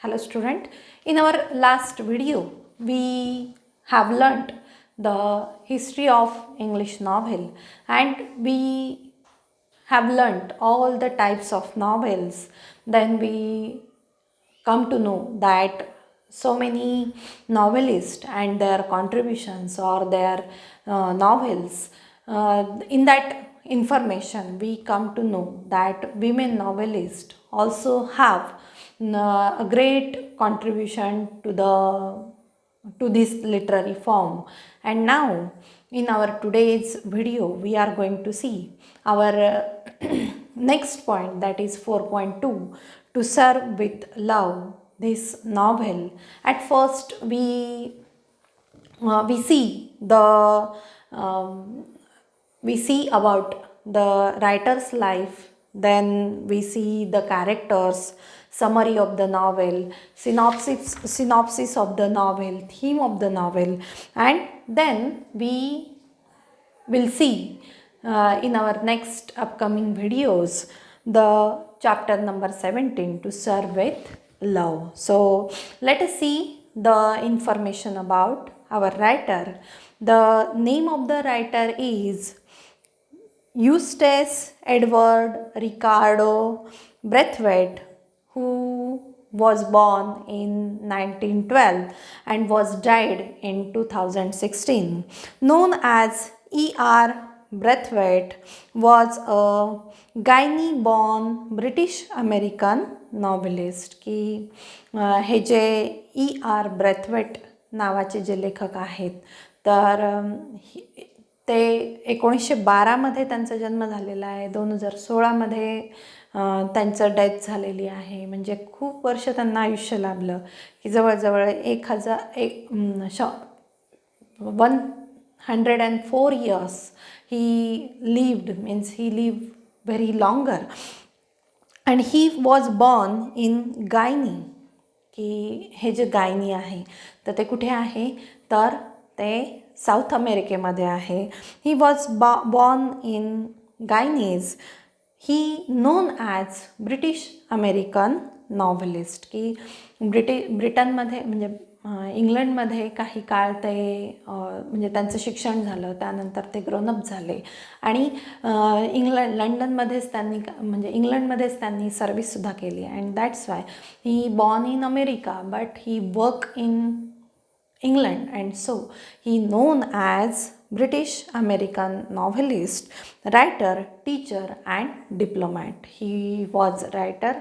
Hello student, in our last video we have learnt the history of English novel and we have learnt all the types of novels. Then we come to know that so many novelists and their contributions or their novels. In that information we come to know that women novelists also have a great contribution to this literary form. And now in our today's video we are going to see our next point, that is 4.2, to serve with love, this novel. At first we see the we see about the writer's life, then we see the characters, summary of the novel, synopsis of the novel, theme of the novel, and then we will see in our next upcoming videos the chapter number 17, to serve with love. So let us see the information about our writer. The name of the writer is Eustace Edward Ricardo Braithwaite, who was born in 1912 and was died in 2016. Known as E.R. Braithwaite, was a Guinea-born British American novelist. की हे जे E.R. Braithwaite नावाचे जे लेखक आहेत तर ते 1912मध्ये त्यांचा जन्म झालेला आहे. 2016मध्ये त्यांचं डेथ झालेली आहे. म्हणजे खूप वर्ष त्यांना आयुष्य लाभलं की जवळजवळ 104 years he lived, means he lived very longer, and he was born in Guinea. की हे जे गायनी आहे तर ते कुठे आहे, तर ते साऊथ अमेरिकेमध्ये आहे. He was born in Guyanese. He known as British American novelist. की ब्रिटनमध्ये म्हणजे इंग्लंडमध्ये काही काळ ते म्हणजे त्यांचं शिक्षण झालं, त्यानंतर ते ग्रोनअप झाले आणि लंडनमध्येच त्यांनी म्हणजे इंग्लंडमध्येच त्यांनी सर्विससुद्धा केली. And that's why he born in America but he work in England, and so he known as British American novelist, writer, teacher and diplomat. He was writer,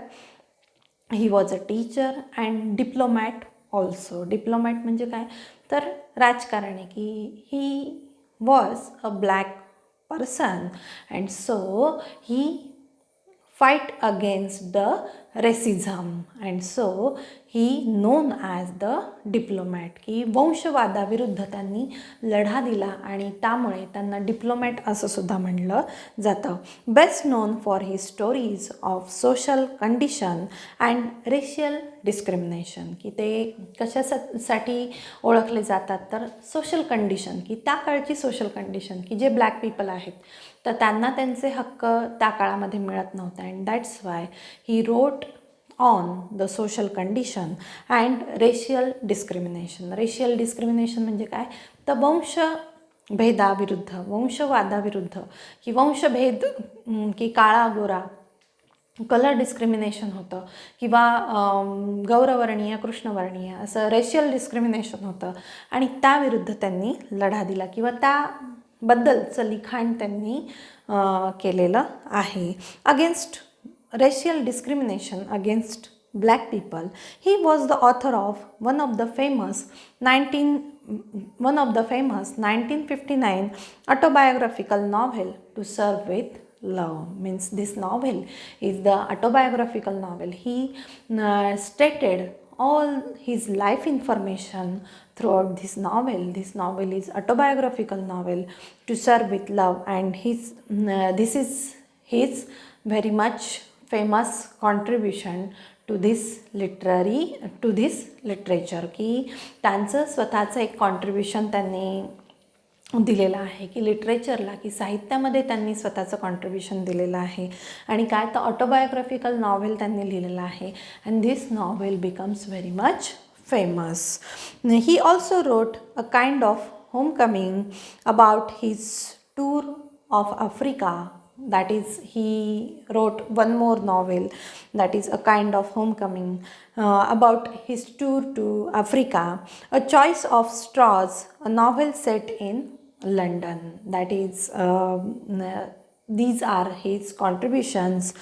he was a teacher and diplomat also. Diplomat म्हणजे काय, तर राजकारणी. की he was a black person and so he fight against the racism and so he known as the diplomat. की वंशवादाविरुद्ध त्यांनी लढा दिला आणि त्यामुळे त्यांना डिप्लोमॅट असं सुद्धा म्हणलं जातं. Best non for he stories of social condition and racial discrimination. की ते कशासाठी ओळखले जातात, तर सोशल कंडिशन, की त्या काळची सोशल कंडिशन, की जे ब्लॅक पीपल आहेत तर त्यांना त्यांचे हक्क त्या काळामध्ये मिळत नव्हते. And that's why he wrote on the social condition and racial discrimination. Racial discrimination म्हणजे काय, तर वंशभेदाविरुद्ध, वंशवादाविरुद्ध, की वंशभेद, की काळा गोरा, कलर डिस्क्रिमिनेशन होतं, किंवा गौरवर्णीय कृष्णवर्णीय असं रेशियल डिस्क्रिमिनेशन होतं आणि त्याविरुद्ध त्यांनी लढा दिला किंवा त्याबद्दलचं लिखाण त्यांनी केलेलं आहे. Against racial discrimination against black people, he was the author of one of the famous 1959 autobiographical novel, To Serve with Love. Means this novel is the autobiographical novel. He stated all his life information throughout this novel. This novel is autobiographical novel, To Serve with Love, and this is his very much famous contribution to this literature. की त्यांचं स्वतःचं एक contribution त्यांनी दिलेला आहे, की लिटरेचरला, की साहित्यामध्ये त्यांनी स्वतःचं कॉन्ट्रिब्युशन दिलेलं आहे. आणि काय तर ऑटोबायोग्राफिकल नॉव्हेल त्यांनी लिहिलेलं आहे. And this novel becomes very much famous. He also wrote a kind of homecoming about his tour of Africa. That is, he wrote one more novel, that is a kind of homecoming, about his tour to Africa. A Choice of Straws, a novel set in London. That is, these are his contributions.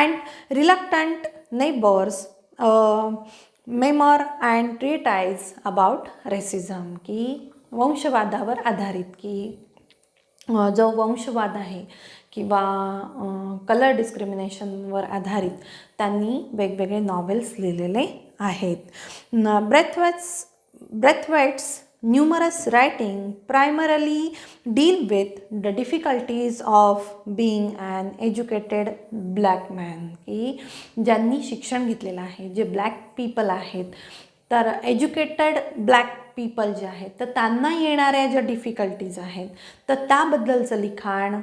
And Reluctant Neighbors, memoir and treatise about racism, की वंशवादावर आधारित, की जो वंशवाद आहे किंवा colour डिस्क्रिमिनेशनवर आधारित त्यांनी वेगवेगळे नॉवेल्स लिहिलेले आहेत. ब्रेथवेट्स numerous writing primarily deal with the difficulties of being an educated black man, की ज्यांनी शिक्षण घेतलेलं आहे, जे ब्लॅक पीपल आहेत, तर एज्युकेटेड ब्लॅक पीपल जे आहेत तर त्यांना येणाऱ्या ज्या डिफिकल्टीज आहेत तर त्याबद्दलचं लिखाण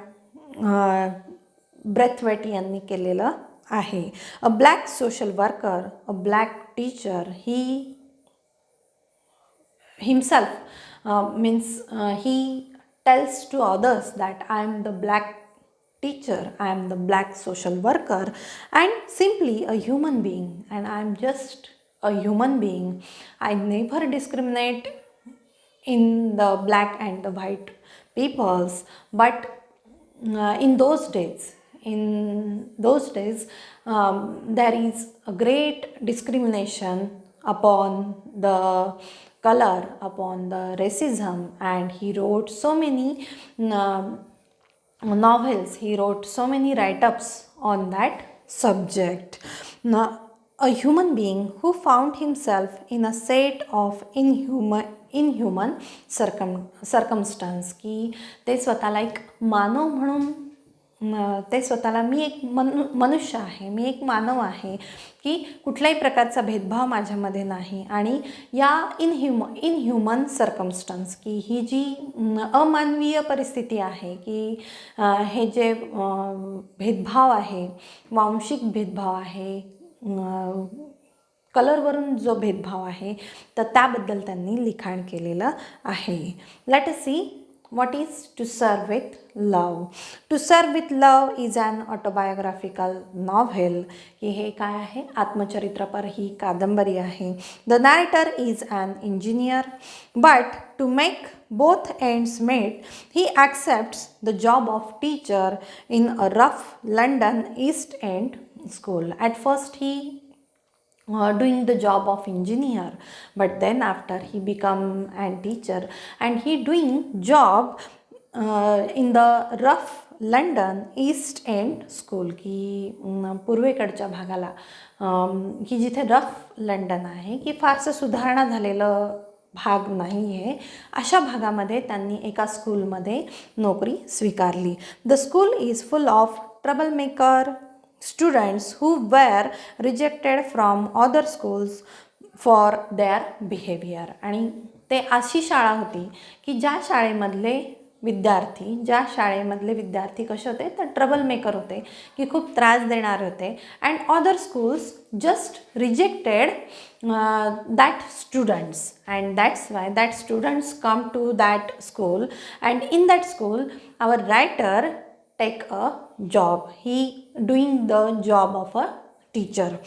ब्रेथवेट यांनी केलेलं आहे. A black social worker, a black teacher, he himself means he tells to others that I am the black teacher, I am the black social worker, and simply a human being, and I am just a human being. I never discriminate in the black and the white peoples, but in those days there is a great discrimination upon the color, upon the racism, and he wrote so many novels, he wrote so many write-ups on that subject. Now, a human being who found himself in a set of inhuman circumstance, की ते स्वतःला एक मानव म्हणून ते स्वतःला मी एक मनुष्य आहे, मी एक मानव आहे, की कुठल्याही प्रकारचा भेदभाव माझ्यामध्ये नाही. आणि या इनह्युमन सर्कमस्टन्स, की ही जी अमानवीय परिस्थिती आहे, की हे जे भेदभाव आहे, वांशिक भेदभाव आहे, कलरवरून जो भेदभाव आहे, तर त्याबद्दल त्यांनी लिखाण केलेलं आहे. Let us see what is To Serve with Love. To Serve with Love is an autobiographical novel. की हे काय आहे, आत्मचरित्रपर ही कादंबरी आहे. The narrator is an engineer, but to make both ends meet, he accepts the job of teacher in a rough London East End school. At first he doing the job of engineer, but then after he become an teacher and he doing job in the rough London east end school, की पूर्वेकडच्या भागाला, की जिथे rough London आहे, की फारसं सुधारणा झालेलं भाग नाही आहे, अशा भागामध्ये त्यांनी एका स्कूलमध्ये नोकरी स्वीकारली. The school is full of trouble maker students who were rejected from other schools for their behavior. आणि ते अशी शाळा होती की ज्या शाळेमधले विद्यार्थी कसे होते, तर ट्रबल मेकर होते, की खूप त्रास देणारे होते. And other schools just rejected that students, and that's why that students come to that school, and in that school our writer take a job, he doing the job of a teacher.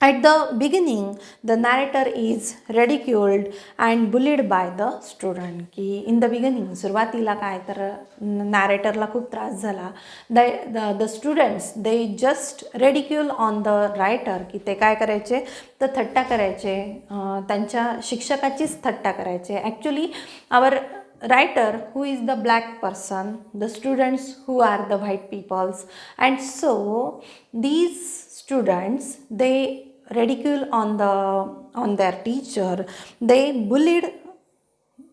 At the beginning the narrator is ridiculed and bullied by the student, की in the beginning सुरुवातीला काय तर नॅरेटरला खूप त्रास झाला. the students they just ridicule on the writer, की ते काय करायचे तर थट्टा करायचे, त्यांच्या शिक्षकाचीच थट्टा करायचे. Actually our writer who is the black person, the students who are the white peoples, and so these students they ridicule on their teacher, they bullied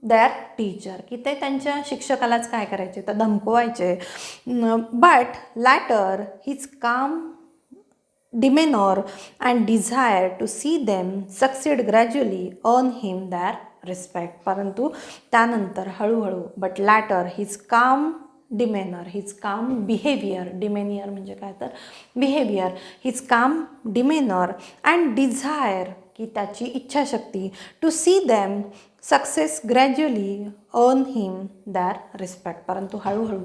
their teacher, की ते त्यांच्या शिक्षकालाच काय करायचे तर धमकवायचे. but later his calm demeanor and desire to see them succeed gradually earn him their respect. परंतु त्यानंतर हळूहळू but latter his calm डिमेनर, his calm behaviour, डिमेनियर म्हणजे काय तर behaviour, his calm डिमेनर and Dzire की त्याची इच्छाशक्ती to see them success gradually earn him their respect. परंतु हळूहळू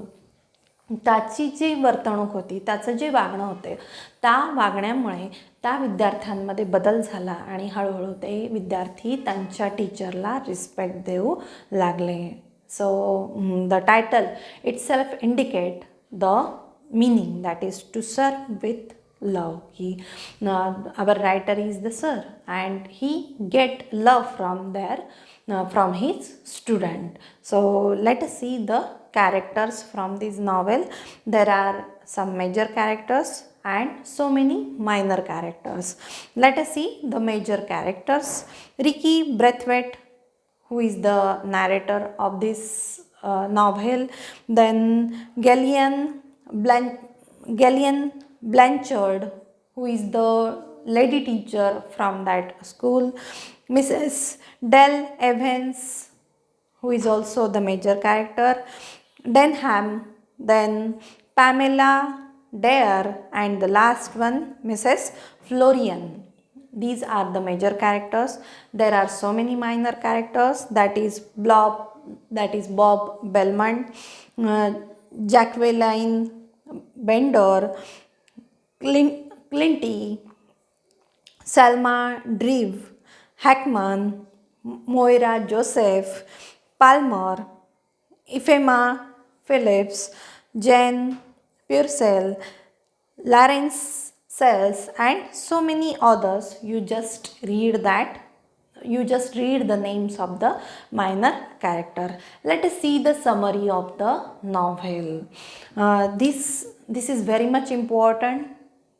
त्याची जी वर्तणूक होती, त्याचं जे वागणं होते, त्या वागण्यामुळे त्या विद्यार्थ्यांमध्ये बदल झाला आणि हळूहळू ते विद्यार्थी त्यांच्या टीचरला रिस्पेक्ट देऊ लागले. So the title itself indicate the meaning, that is to serve with love. Our writer is the sir and he get love from his student. So let us see the characters from this novel. There are some major characters and so many minor characters. Let us see the major characters. Ricky Braithwaite, who is the narrator of this novel. Then Gallian Blanchard, who is the lady teacher from that school. Mrs. Dell Evans, who is also the major character. Denham, then Pamela Dare, and the last one Mrs. Florian. These are the major characters. There are so many minor characters, that is Bob Belmont, Jacqueline Bender, Clinty, Selma Drive, Hackman, Moira Joseph, Palmer, Ifema Phillips, Jane Purcell, Lawrence Sells, and so many others. You just read the names of the minor character. Let us see the summary of the novel. This is very much important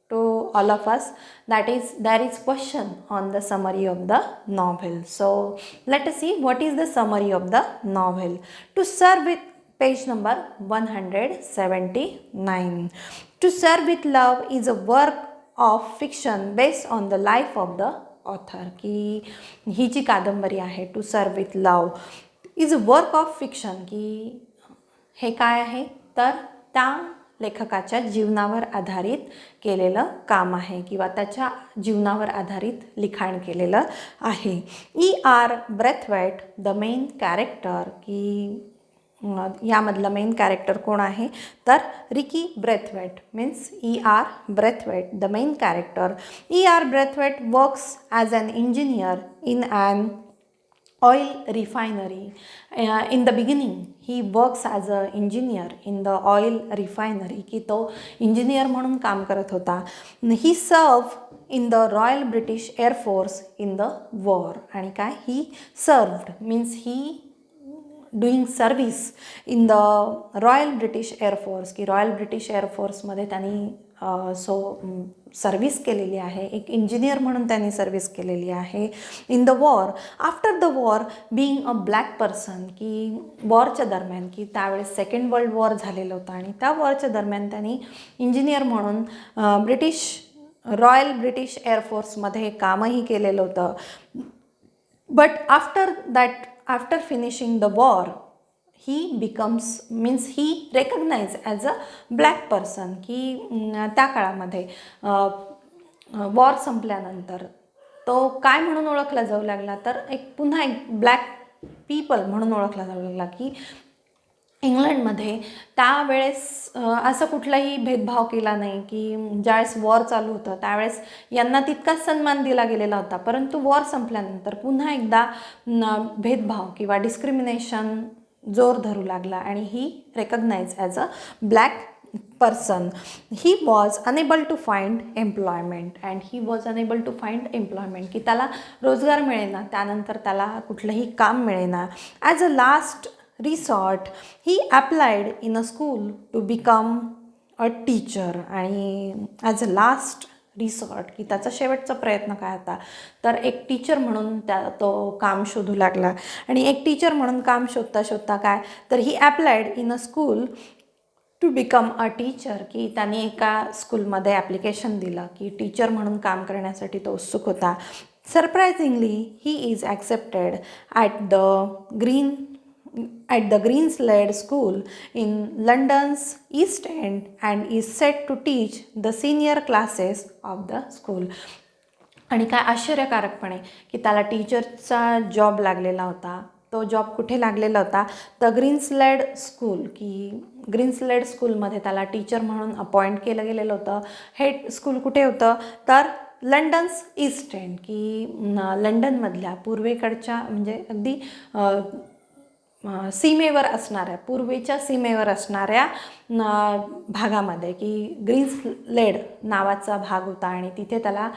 to all of us. That is, there is question on the summary of the novel. So let us see what is the summary of the novel. To serve with, page number 179. To serve with love is a work of fiction based on the life of the author. की ही जी कादंबरी आहे to sir with love is a work of fiction, की हे काय आहे तर त्या लेखकाच्या जीवनावर आधारित केलेलं काम आहे किंवा त्याच्या जीवनावर आधारित लिखाण केलेलं आहे. E.R. Braithwaite the main character, की यामधलं मेन कॅरेक्टर कोण आहे तर Ricky Braithwaite means E.R. Braithwaite the main character. E.R. Braithwaite works as an engineer in an oil refinery. In the beginning he works as a engineer in the oil refinery, की तो engineer म्हणून काम करत होता. He served in the Royal British Air Force in the war. आणि काय he served means he doing service in the Royal British Air Force, की royal British air फोर्समध्ये त्यांनी सर्विस केलेली आहे. एक इंजिनियर म्हणून त्यांनी सर्विस केलेली आहे in the war. After the war being a black person, की वॉरच्या दरम्यान, की त्यावेळेस सेकंड वर्ल्ड वॉर झालेलं होतं आणि त्या वॉरच्या दरम्यान त्यांनी इंजिनियर म्हणून रॉयल ब्रिटिश एअरफोर्समध्ये कामही केलेलं होतं. But after finishing the war he becomes means he recognized as a black person, की त्या काळामध्ये वॉर संपल्यानंतर तो काय म्हणून ओळखला जाऊ लागला तर पुन्हा एक ब्लॅक पीपल म्हणून ओळखला जाऊ लागला. की इंग्लंडमध्ये त्यावेळेस असं कुठलाही भेदभाव केला नाही, की ज्यावेळेस वॉर चालू होतं त्यावेळेस यांना तितकाच सन्मान दिला गेलेला होता, परंतु वॉर संपल्यानंतर पुन्हा एकदा भेदभाव किंवा डिस्क्रिमिनेशन जोर धरू लागला आणि he recognise as a black person. He was unable to find employment and he was unable to find employment, की त्याला रोजगार मिळेना, त्यानंतर त्याला कुठलंही काम मिळेना. As a last resort he applied in a school to become a teacher. आणि ॲज अ लास्ट रिसॉर्ट, की त्याचा शेवटचा प्रयत्न काय होता तर एक टीचर म्हणून तो काम शोधू लागला. आणि एक टीचर म्हणून काम शोधता शोधता काय तर he applied in a school to become a teacher, की त्यांनी एका स्कूलमध्ये ॲप्लिकेशन दिलं की टीचर म्हणून काम करण्यासाठी तो उत्सुक होता. Surprisingly, he is accepted at the Green Slade School in London's East End and is set to teach the senior classes of the school. आणि काय आश्चर्यकारकपणे की त्याला टीचरचा जॉब लागलेला होता. तो जॉब कुठे लागलेला होता? द ग्रीनस्लेड स्कूल, की ग्रीनस्लेड स्कूलमध्ये त्याला टीचर म्हणून अपॉइंट केलं गेलेलं होतं. हे स्कूल कुठे होतं? तर लंडन्स ईस्ट एंड, की लंडनमधल्या पूर्वेकडच्या म्हणजे अगदी सीमेवर असणाऱ्या, पूर्वेच्या सीमेवर असणाऱ्या भागामध्ये, की ग्रीनस्लेड नावाचा भाग होता आणि तिथे त्याला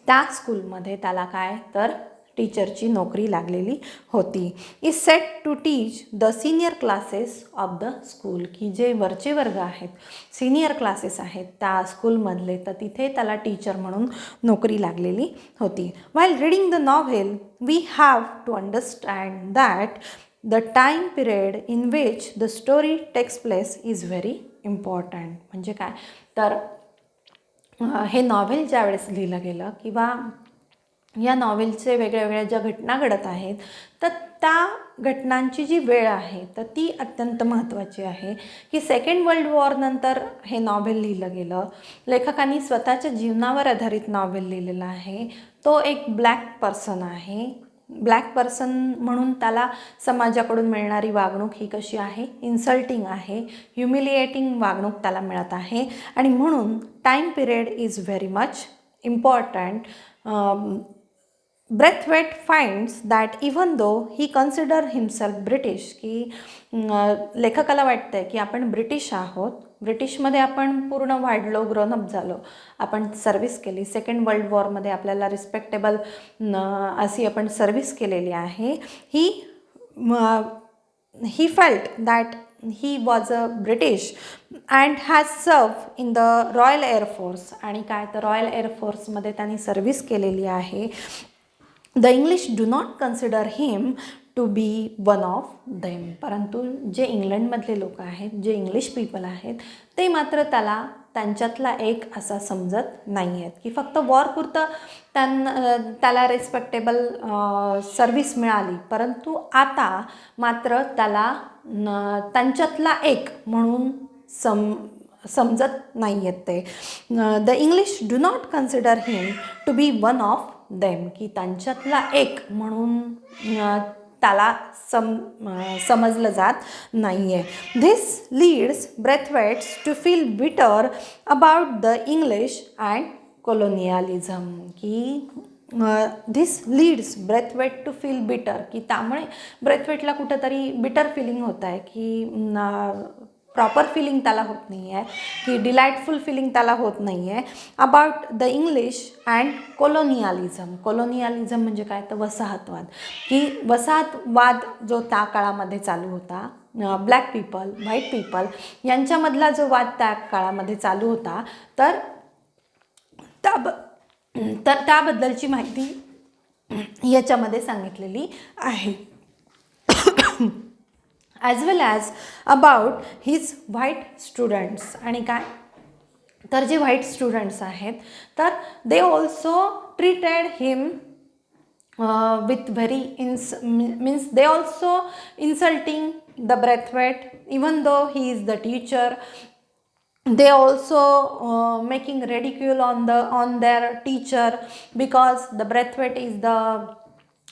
त्या स्कूलमध्ये त्याला काय तर टीचरची नोकरी लागलेली होती. Is set to teach the senior classes of the school, की जे वरचे वर्ग आहेत, सिनियर क्लासेस आहेत त्या स्कूलमधले, तर तिथे त्याला टीचर म्हणून नोकरी लागलेली होती. While reading the novel we have to understand that the time period in which the story takes place is very important. म्हणजे काय तर हे नॉव्हेल ज्यावेळेस लिहिलं गेलं किंवा या नॉव्हेलचे वेगळ्या ज्या घटना घडत आहेत, तर त्या घटनांची जी वेळ आहे तर ती अत्यंत महत्त्वाची आहे. की सेकंड वर्ल्ड वॉरनंतर हे नॉव्हेल लिहिलं गेलं. लेखकांनी स्वतःच्या जीवनावर आधारित नॉव्हेल लिहिलेलं आहे. तो एक ब्लॅक पर्सन आहे. ब्लॅक पर्सन म्हणून त्याला समाजाकडून मिळणारी वागणूक ही कशी आहे? इन्सल्टिंग आहे, ह्युमिलिएटिंग वागणूक त्याला मिळत आहे. आणि म्हणून time period is very much important. Braithwaite finds that even though he consider himself British, की लेखकाला वाटतं आहे की आपण ब्रिटिश आहोत, ब्रिटिशमध्ये आपण पूर्ण वाढलो, ग्रोनअप झालो, आपण सर्व्हिस केली, सेकंड वर्ल्ड वॉरमध्ये आपल्याला रिस्पेक्टेबल अशी आपण सर्व्हिस केलेली आहे. He felt that he was a British and has served in the Royal air force. आणि काय तर रॉयल एअरफोर्समध्ये त्यांनी सर्व्हिस केलेली आहे. The English do not consider him to be one of them. परंतु जे इंग्लंडमधले लोक आहेत, जे इंग्लिश पीपल आहेत, ते मात्र त्यांच्यातला एक असा समजत नाही आहेत, की फक्त वॉरपुरतं त्याला रिस्पेक्टेबल सर्व्हिस मिळाली, परंतु आता मात्र त्याला त्यांच्यातला एक म्हणून समजत नाही आहेत ते. The English do not consider him to be one of them, की त्यांच्यातला एक म्हणून त्याला समजलं जात नाही आहे. This leads Braithwaite's to feel bitter about the English and colonialism, की this leads Braithwaite to feel bitter, की त्यामुळे ब्रेथवेटला कुठंतरी बिटर फिलिंग होत आहे, की प्रॉपर फिलिंग त्याला होत नाही आहे, की डिलाइटफुल फिलिंग त्याला होत नाही आहे अबाउट द इंग्लिश अँड कोलोनियलिझम. कोलोनियलिझम म्हणजे काय तर वसाहतवाद, की वसाहतवाद जो त्या काळामध्ये चालू होता, ब्लॅक पीपल व्हाईट पीपल यांच्यामधला जो वाद त्या काळामध्ये चालू होता, तर त्याबद्दलची माहिती याच्यामध्ये सांगितलेली आहे. As well as about his white students. आणि काय तर जे व्हाईट स्टुडंट्स आहेत, तर they also treated him with very means they also insulting the Braithwaite, even though he is the teacher. They also making ridicule on their teacher, because the Braithwaite is the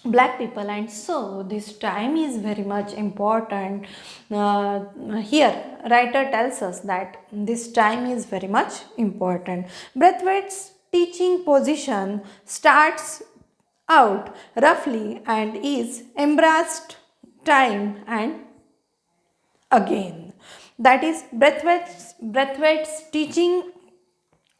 black people, and so this time is very much important. Here writer tells us that this time is very much important. Braithwaite's teaching position starts out roughly and is embraced time and again. That is, Braithwaite's teaching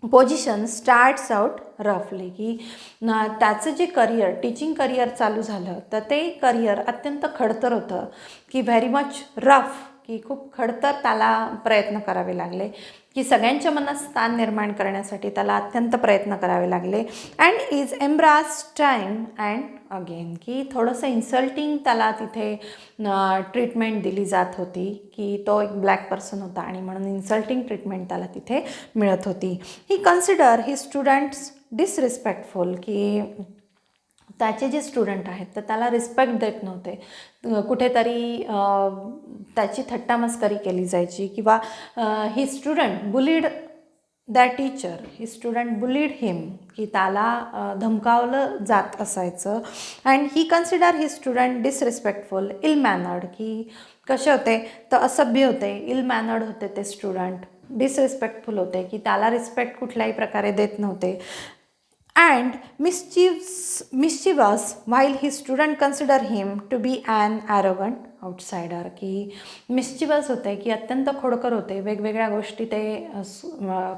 position starts out रफली, की त्याचं जे career, teaching career चालू झालं, तर ते career अत्यंत खडतर होतं, की व्हेरी मच रफ, की खूप खडतर त्याला प्रयत्न करावे लागले, की सगळ्यांच्या मनात स्थान निर्माण करण्यासाठी त्याला अत्यंत प्रयत्न करावे लागले. And is embarrass time and again, की थोडंसं इन्सल्टिंग त्याला तिथे ट्रीटमेंट दिली जात होती, की तो एक ब्लॅक पर्सन होता आणि म्हणून इन्सल्टिंग ट्रीटमेंट त्याला तिथे मिळत होती. ही कन्सिडर ही स्टुडंट्स डिसरिस्पेक्टफुल, की त्याचे जे स्टुडंट आहेत तर त्याला रिस्पेक्ट देत नव्हते, कुठेतरी त्याची थट्टामस्करी केली जायची, किंवा he student bullied that teacher, he student bullied him, की त्याला धमकावलं जात असायचं. And he consider he student disrespectful, ill mannered, की कसे होते तर असभ्य होते, इल मॅनर्ड होते ते स्टुडंट, डिसरिस्पेक्टफुल होते, की त्याला रिस्पेक्ट कुठल्याही प्रकारे देत नव्हते. And mischievous while his student consider him to be an arrogant outsider, की मिस्चिवस होते, की अत्यंत खोडकर होते, वेगवेगळ्या गोष्टी ते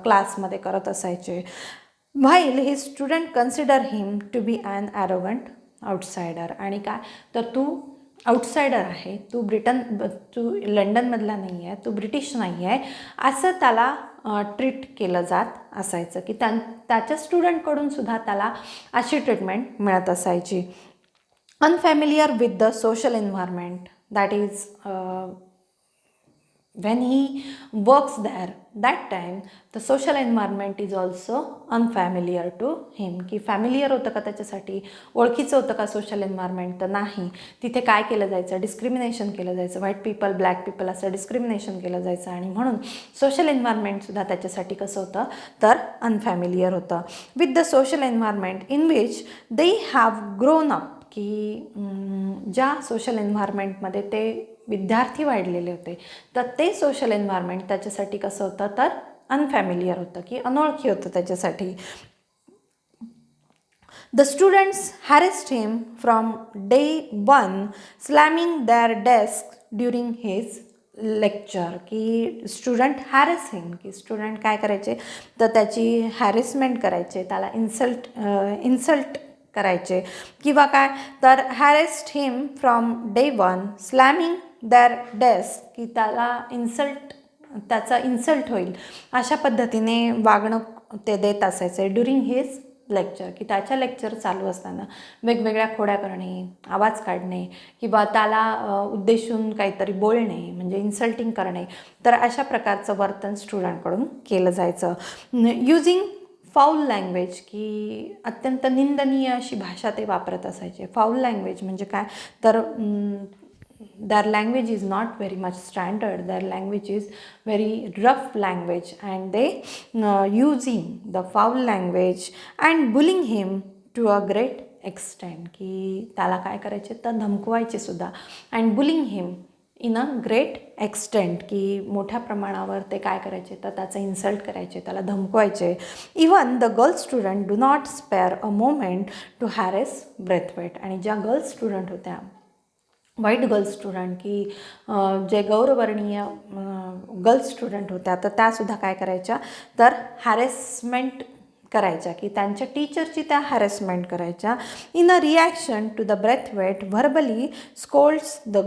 क्लासमध्ये करत असायचे. while his student consider him to be an arrogant outsider, आणि काय तर तू आउटसायडर आहे, तू लंडनमधला नाही आहे, तू ब्रिटिश नाही आहे, असं त्याला ट्रीट केलं जात असायचं, की त्याच्या स्टुडंटकडून सुद्धा त्याला अशी ट्रीटमेंट मिळत असायची. Unfamiliar with the social environment, that is when he works there, that time the social environment is also unfamiliar to him, की फॅमिलियर होतं का त्याच्यासाठी, ओळखीचं होतं का सोशल एन्व्हायरमेंट, तर नाही. तिथे काय केलं जायचं, डिस्क्रिमिनेशन केलं जायचं, व्हाईट पीपल ब्लॅक पीपल असं डिस्क्रिमिनेशन केलं जायचं, आणि म्हणून सोशल एन्व्हायरमेंटसुद्धा त्याच्यासाठी कसं होतं तर अनफॅमिलियर होतं. With the social environment in which they have grown up, की ज्या सोशल एन्व्हायरमेंटमध्ये ते विद्यार्थी वाढलेले होते तर ते सोशल एन्व्हायरमेंट त्याच्यासाठी कसं होतं तर अनफॅमिलियर होतं, की अनोळखी होतं त्याच्यासाठी. The students harassed him from day one, slamming their desk during his lecture, की स्टुडंट हॅरेस हिम, की स्टुडंट काय करायचे तर त्याची हॅरेसमेंट करायचे, त्याला इन्सल्ट करायचे, किंवा काय तर harassed him from day one, slamming their desk, की त्याचा इन्सल्ट होईल अशा पद्धतीने वागणं ते देत असायचे ड्युरिंग हिज लेक्चर, की त्याच्या लेक्चर चालू असताना वेगवेगळ्या खोड्या करणे, आवाज काढणे, किंवा त्याला उद्देशून काहीतरी बोलणे म्हणजे इन्सल्टिंग करणे, तर अशा प्रकारचं वर्तन स्टुडंटकडून केलं जायचं. युजिंग फाऊल लँग्वेज, की अत्यंत निंदनीय अशी भाषा ते वापरत असायचे. फाऊल लँग्वेज म्हणजे काय तर their language is not very much standard, their language is very rough language, and they using the foul language and bullying him to a great extent, की त्याला काय करायचे तर धमकवायचे सुद्धा, and bullying him in a great extent, की मोठ्या प्रमाणावर ते काय करायचे तर त्याचं इन्सल्ट करायचे, त्याला धमकवायचे. Even the girl student do not spare a moment to harass Braithwaite, आणि ज्या गर्ल स्टुडंट होत्या व्हाईट गर्ल्स स्टुडंट, की जे गौरवर्णीय गर्ल्स स्टुडंट होत्या तर त्यासुद्धा काय करायच्या तर हॅरेसमेंट करायच्या, की त्यांच्या टीचरची त्या हॅरेसमेंट करायच्या. In a reaction to the Braithwaite verbally scolds the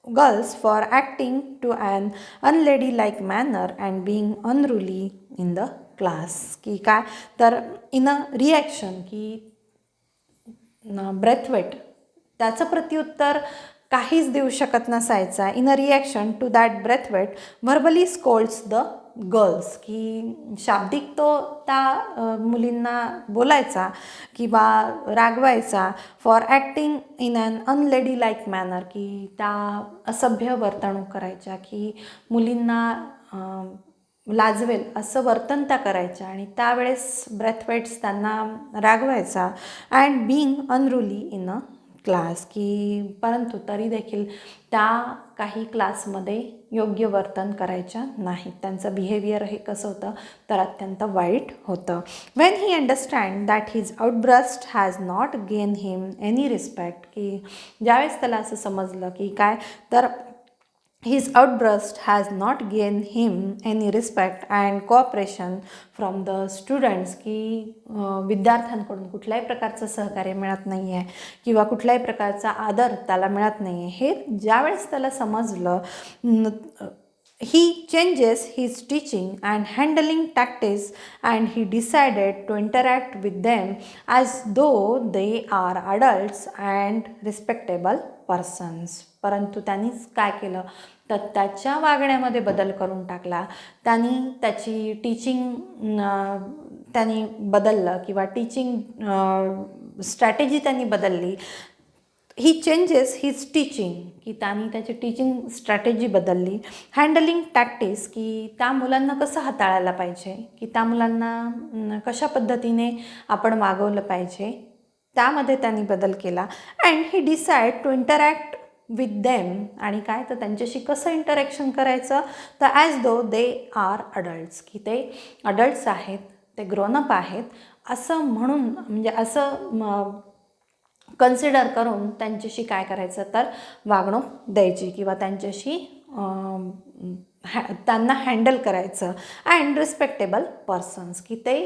girls for acting to an unladylike manner and being unruly in the class, की काय तर इन अ रिॲक्शन, की ब्रेथवेट त्याचं प्रत्युत्तर काहीच देऊ शकत नसायचा. In a reaction to that Braithwaite verbally scolds the girls, की शाब्दिक तो त्या मुलींना बोलायचा किंवा रागवायचा. For acting in an unladylike manner, की त्या असभ्य वर्तणूक करायच्या, की मुलींना लाजवेल असं वर्तन त्या करायच्या, आणि त्यावेळेस ब्रेथवेट्स त्यांना रागवायचा. And being unruly in a class, की परंतु तरी देखील त्या काही क्लासमध्ये योग्य वर्तन करायच्या नाहीत, त्यांचं बिहेवियर हे कसं होतं तर अत्यंत वाईट होतं. When he understand that his outburst has not gain him any respect, की ज्यावेळेस त्याला असं समजलं की काय तर his outburst has not gained him any respect and cooperation from the students, की विद्यार्थ्यांकडून कुठल्याही प्रकारचं सहकार्य मिळत नाही आहे किंवा कुठल्याही प्रकारचा आदर त्याला मिळत नाही आहे, हे ज्यावेळेस त्याला समजलं, he changes his teaching and handling tactics and he decided to interact with them as though they are adults and respectable persons. परंतु त्यांनीच काय केलं तर त्याच्या वागण्यामध्ये बदल करून टाकला. त्यांनी त्याची टीचिंग त्यांनी बदललं किंवा टीचिंग स्ट्रॅटेजी त्यांनी बदलली. ही चेंजेस हिज टीचिंग, की त्यांनी त्याची टीचिंग स्ट्रॅटेजी बदलली. हँडलिंग टॅक्टिक्स, की त्या मुलांना कसं हाताळायला पाहिजे, की त्या मुलांना कशा पद्धतीने आपण वागवलं पाहिजे, त्यामध्ये त्यांनी बदल केला. And he decide to interact with them, आणि काय तर त्यांच्याशी कसं इंटरॅक्शन करायचं, तर as though they are adults, की ते अडल्ट्स आहेत, ते ग्रोनअप आहेत असं म्हणून, म्हणजे असं कन्सिडर करून त्यांच्याशी काय करायचं तर वागणूक द्यायची किंवा त्यांच्याशी त्यांना हँडल करायचं. अँड रिस्पेक्टेबल पर्सन्स, की ते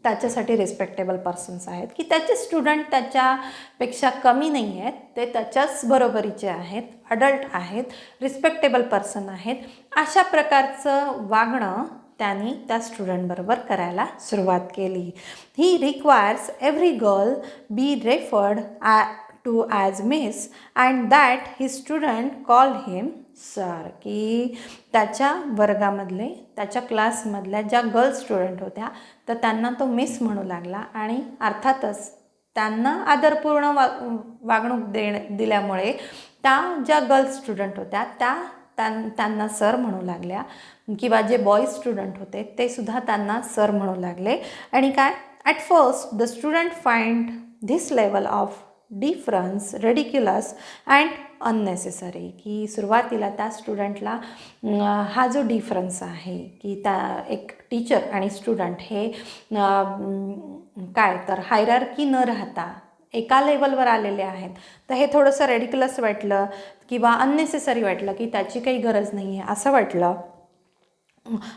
त्याच्यासाठी रिस्पेक्टेबल पर्सन्स आहेत, की त्याचे स्टुडंट त्याच्यापेक्षा कमी नाही आहेत, ते त्याच्याच बरोबरीचे आहेत, अडल्ट आहेत, रिस्पेक्टेबल पर्सन आहेत. अशा प्रकारचं वागणं त्यांनी त्या स्टुडंटबरोबर करायला सुरुवात केली. He requires every girl be referred to as miss and that he student call him sir, की त्याच्या वर्गामधले, त्याच्या क्लासमधल्या ज्या गर्ल स्टुडंट होत्या तर त्यांना तो मिस म्हणू लागला. आणि अर्थातच त्यांना आदरपूर्ण वागणूक दिल्यामुळे त्या ज्या गर्ल स्टुडंट होत्या त्यांना सर म्हणू लागल्या, किंवा जे बॉय स्टुडंट होते ते सुद्धा त्यांना सर म्हणू लागले. आणि काय, at first the student find this level of difference ridiculous and unnecessary, की सुरुवातीला त्या स्टुडंटला हा जो डिफरन्स आहे, की त्या एक टीचर आणि स्टुडंट हे काय तर हायरार्की न राहता एका लेवलवर आलेले आहेत, तर हे थोडंसं रेडिक्युलस वाटलं किंवा अननेसेसरी वाटलं, की त्याची काही गरज नाही आहे असं वाटलं.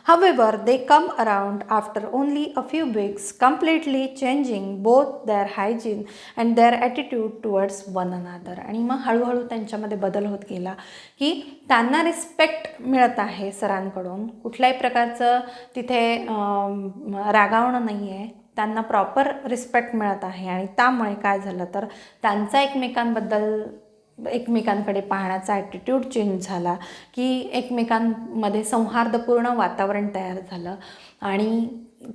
However, they come around after only a few weeks, completely changing both their hygiene and their attitude towards one another. आणि मग हळूहळू त्यांच्यामध्ये बदल होत गेला, की त्यांना रिस्पेक्ट मिळत आहे सरांकडून, कुठल्याही प्रकारचं तिथे रागावणं नाही आहे, त्यांना प्रॉपर रिस्पेक्ट मिळत आहे. आणि त्यामुळे काय झालं तर त्यांचा एकमेकांकडे पाहण्याचा ॲटिट्यूड चेंज झाला, की एकमेकांमध्ये सौहार्दपूर्ण वातावरण तयार झालं. आणि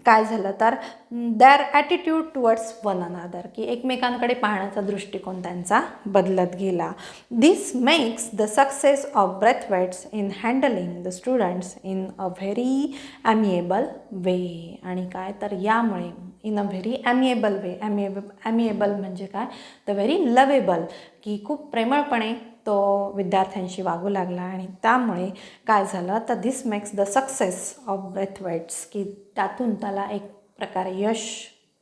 काय झालं तर there attitude towards one another, की एकमेकांकडे पाहण्याचा दृष्टिकोन त्यांचा बदलत गेला. This makes the success of Braithwaite's in handling the students in a very amiable way. आणि काय तर यामुळे इन अ व्हेरी ॲमिएबल वे, ॲमिएबल म्हणजे काय तर व्हेरी लवेबल, की खूप प्रेमळपणे तो विद्यार्थ्यांशी वागू लागला. आणि त्यामुळे काय झालं तर दिस मेक्स द सक्सेस ऑफ ब्रेथवेट्स, की त्यातून त्याला एक प्रकारे यश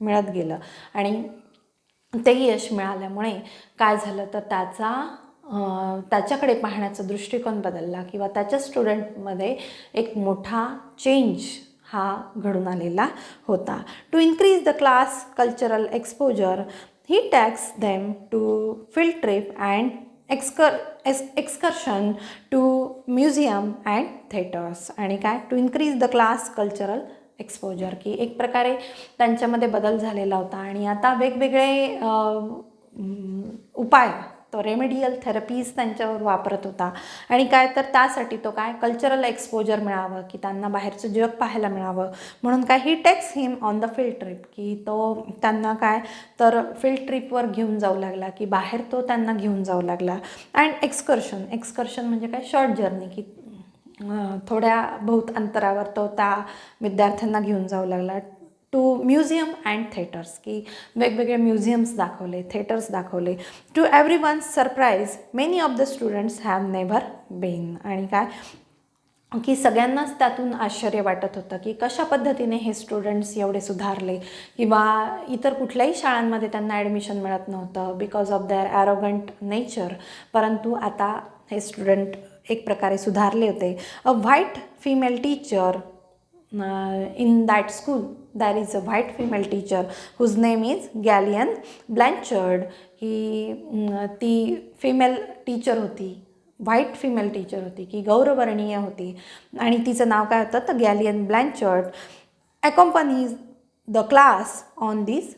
मिळत गेलं. आणि ते यश मिळाल्यामुळे काय झालं तर त्याच्याकडे पाहण्याचा दृष्टिकोन बदलला, किंवा त्याच्या स्टुडंटमध्ये एक मोठा चेंज हा घडून आलेला होता. To increase the class cultural exposure he takes them to field trip and excursion to museum and theatres. आणि काय, to increase the class cultural exposure, की एक प्रकारे त्यांच्यामध्ये बदल झालेला होता. आणि आता वेगवेगळे उपाय, तो रेमेडियल थेरपीज त्यांच्यावर वापरत होता. आणि काय तर त्यासाठी तो काय कल्चरल एक्सपोजर मिळावं, की त्यांना बाहेरचं जग पाहायला मिळावं, म्हणून काय he takes him on the field trip, की तो त्यांना काय तर फील्ड ट्रिपवर घेऊन जाऊ लागला, की बाहेर तो त्यांना घेऊन जाऊ लागला. अँड एक्सकर्शन म्हणजे काय शॉर्ट जर्नी, की थोड्या बहुत अंतरावर तो त्या विद्यार्थ्यांना घेऊन जाऊ लागला. टू म्युझियम अँड थिएटर्स, की वेगवेगळे म्युझियम्स दाखवले, थिएटर्स दाखवले. To every one surprise many of the students have never been. आणि काय की सगळ्यांनाच त्यातून आश्चर्य वाटत होतं, की कशा पद्धतीने हे स्टुडंट्स एवढे सुधारले, किंवा इतर कुठल्याही शाळांमध्ये त्यांना ॲडमिशन मिळत नव्हतं because of their arrogant nature. परंतु आता हे स्टुडंट एक प्रकारे सुधारले होते. A white female teacher in that school, there is a white female teacher whose name is गॅलियन ब्लँचर्ड. ही ती फिमेल टीचर होती, व्हाईट फिमेल टीचर होती, की गौरवर्णीय होती. आणि तिचं नाव काय होतं तर Gillian Blanchard. Accompanies the class on this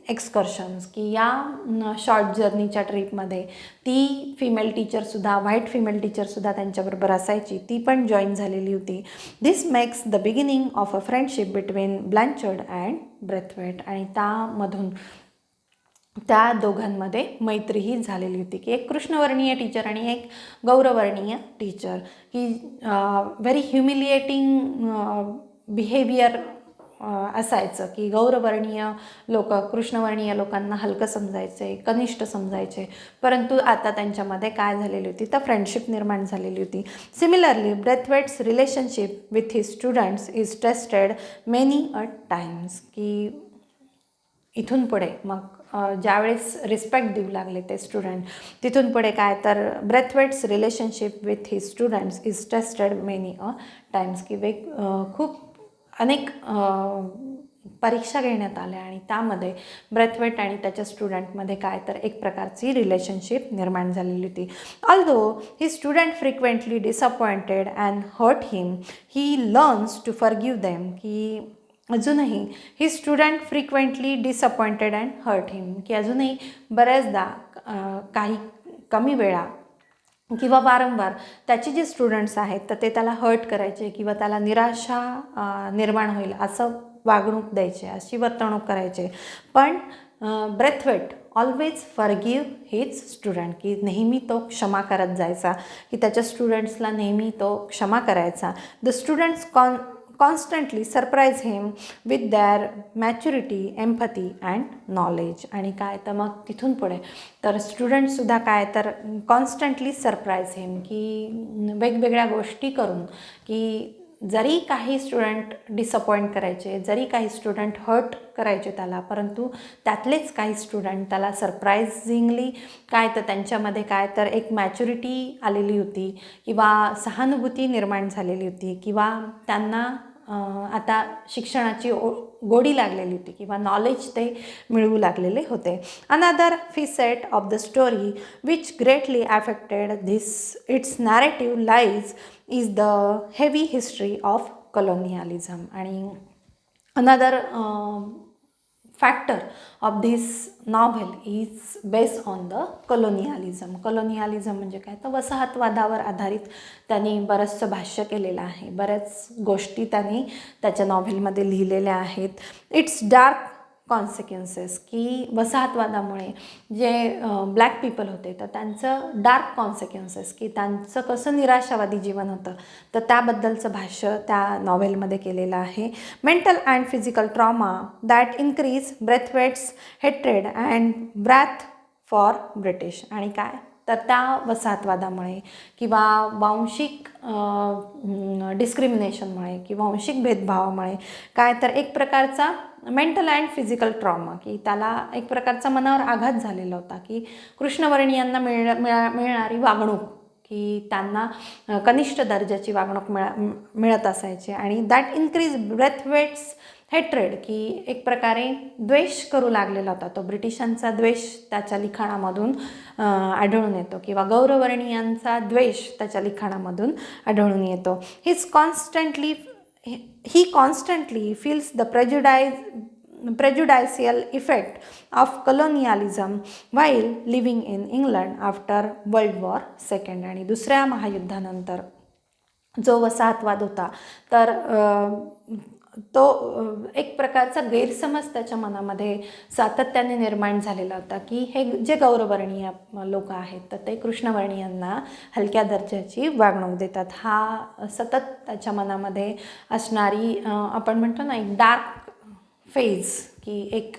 excursions, की या शॉर्ट जर्नीच्या ट्रीपमध्ये ती फिमेल टीचरसुद्धा, व्हाईट फिमेल टीचरसुद्धा त्यांच्याबरोबर असायची, ती पण जॉईन झालेली होती. This makes the beginning of a friendship between Blanchard and Braithwaite. आणि त्यामधून त्या दोघांमध्ये मैत्रीही झालेली होती, की एक कृष्णवर्णीय टीचर आणि एक गौरवर्णीय टीचर, की व्हेरी ह्युमिलिएटिंग बिहेवियर असायचं, की गौरवर्णीय लोक कृष्णवर्णीय लोकांना हलकं समजायचे, कनिष्ठ समजायचे, परंतु आता त्यांच्यामध्ये काय झालेली होती तर फ्रेंडशिप निर्माण झालेली होती. Similarly Braithwaite's relationship with his students is tested many a times, की इथून पुढे मग ज्यावेळेस रिस्पेक्ट देऊ लागले ते स्टुडंट, तिथून पुढे काय तर Braithwaite's relationship with his students is tested many a times, की खूप अनेक परीक्षा घेण्यात आल्या आणि त्यामध्ये ब्रेथवेट आणि त्याच्या स्टुडंटमध्ये काय तर एक प्रकारची रिलेशनशिप निर्माण झालेली होती. Although he student frequently disappointed and hurt him, he learns to forgive them, की अजूनही he student frequently disappointed and hurt him, की अजूनही बऱ्याचदा काही कमी वेळा किंवा वारंवार त्याचे जे स्टुडंट्स आहेत तर ते त्याला हर्ट करायचे किंवा त्याला निराशा निर्माण होईल असं वागणूक द्यायचे, अशी वर्तणूक करायचे. पण Braithwaite always forgive his student, की नेहमी तो क्षमा करत जायचा, की त्याच्या स्टुडंट्सला नेहमी तो क्षमा करायचा. The students constantly surprise him with their maturity, empathy and knowledge. आणि काय तर मग तिथून पुढे तर स्टुडंटसुद्धा काय तर कॉन्स्टंटली सरप्राईज हिम, की वेगवेगळ्या गोष्टी करून, की जरी काही स्टुडंट डिसअपॉइंट करायचे, जरी काही स्टुडंट हर्ट करायचे त्याला, परंतु त्यातलेच काही स्टुडंट त्याला सरप्रायझिंगली काय तर त्यांच्यामध्ये काय तर एक मॅच्युरिटी आलेली होती किंवा सहानुभूती निर्माण झालेली होती किंवा त्यांना आता शिक्षणाची गोडी लागलेली होती किंवा नॉलेज ते मिळवू लागलेले होते. Another facet of the story which greatly affected its narrative lies is the heavy history of colonialism. आणि another factor of this novel is based on the colonialism. Colonialism म्हणजे काय तर वसाहतवादावर आधारित त्यांनी बरंचसं भाष्य केलेलं आहे, बऱ्याच गोष्टी त्यांनी त्याच्या नॉव्हेलमध्ये लिहिलेल्या आहेत. इट्स डार्क कॉन्सिक्वेन्सेस, की वसाहतवादामुळे जे ब्लॅक पीपल होते तर त्यांचं डार्क कॉन्सिक्वेन्सेस, की त्यांचं कसं निराशावादी जीवन होतं तर त्याबद्दलचं भाष्य त्या नॉव्हेलमध्ये केलेलं आहे. Mental and physical trauma that increase Braithwaite's hatred and wrath for British. आणि काय तर त्या वसाहतवादामुळे किंवा वांशिक डिस्क्रिमिनेशनमुळे किंवा वांशिक भेदभावामुळे काय तर एक प्रकारचा मेंटल अँड फिजिकल ट्रॉमा, की त्याला एक प्रकारचा मनावर आघात झालेला होता, की कृष्णवर्णीयांना मिळणारी वागणूक, की त्यांना कनिष्ठ दर्जाची वागणूक मिळत असायची आणि दॅट इन्क्रीज ब्रेथवेट्स हेट्रेड, की एक प्रकारे द्वेष करू लागलेला होता तो. ब्रिटिशांचा द्वेष त्याच्या लिखाणामधून आढळून येतो किंवा गौरवर्णीयांचा द्वेष त्याच्या लिखाणामधून आढळून येतो. He constantly feels the prejudicial effect of colonialism while living in England after World War II. आणि दुसऱ्या महायुद्धानंतर जो वसाहतवाद होता तर तो एक प्रकारचा गैरसमज त्याच्या मनामध्ये सातत्याने निर्माण झालेला होता, की हे जे गौरवर्णीय लोक आहेत तर ते कृष्णवर्णीयांना हलक्या दर्जाची वागणूक देतात. हा सतत त्याच्या मनामध्ये असणारी आपण म्हणतो ना एक डार्क फेज, की एक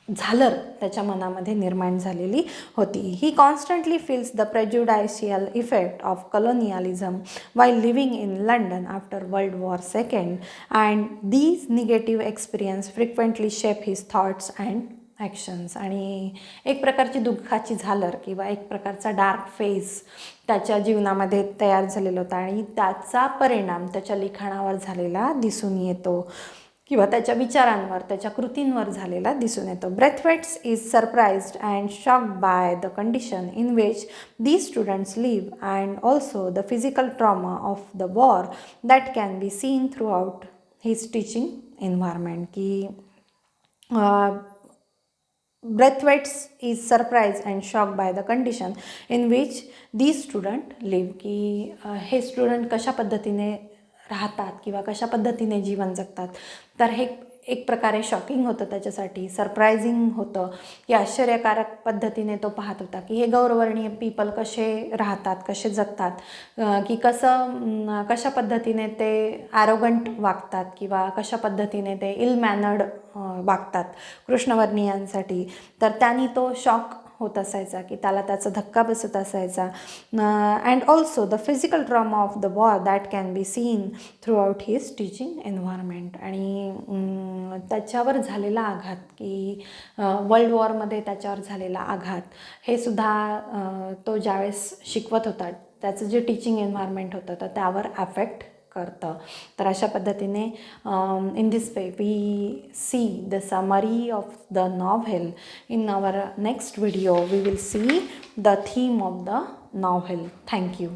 झालर त्याच्या मनामध्ये निर्माण झालेली होती. He constantly feels the prejudicial effect of colonialism while living in London after world war second and these negative experience frequently shape his thoughts and actions. आणि एक प्रकारची दुःखाची झालर किंवा एक प्रकारचा डार्क फेज त्याच्या जीवनामध्ये तयार झालेला होता आणि त्याचा परिणाम त्याच्या लिखाणावर झालेला दिसून येतो. किंवा त्याच्या विचारांवर, त्याच्या कृतींवर झालेला दिसून येतो. Braithwaite's is surprised and shocked by the condition in which these students live and also the physical trauma of the war that can be seen throughout his teaching environment. की Braithwaite is surprised and shocked by the condition in which these students live. की हे student कशा पद्धतीने राहतात किंवा कशा पद्धतीने जीवन जगतात. तर हे एक प्रकारे शॉकिंग होतं त्याच्यासाठी, सरप्रायझिंग होतं की आश्चर्यकारक पद्धतीने तो पाहत होता की हे गौरवर्णीय पीपल कसे राहतात, कसे जगतात, की कशा पद्धतीने ते ॲरोगंट वागतात किंवा कशा पद्धतीने ते इल मॅनर्ड वागतात कृष्णवर्णीयांसाठी. तर त्यांनी तो शॉक होत असायचा की त्याला त्याचा धक्का बसत असायचा. And also the physical trauma of the war that can be seen throughout his teaching environment. आणि त्याच्यावर झालेला आघात, की वर्ल्ड वॉरमध्ये त्याच्यावर झालेला आघात हे सुद्धा तो ज्यावेळेस शिकवत होता त्याचं जे टीचिंग एन्व्हायरमेंट होतं तर त्यावर अफेक्ट करतं. तर अशा पद्धतीने in this way we see the summary of the novel. In our next video we will see the theme of the novel. Thank you.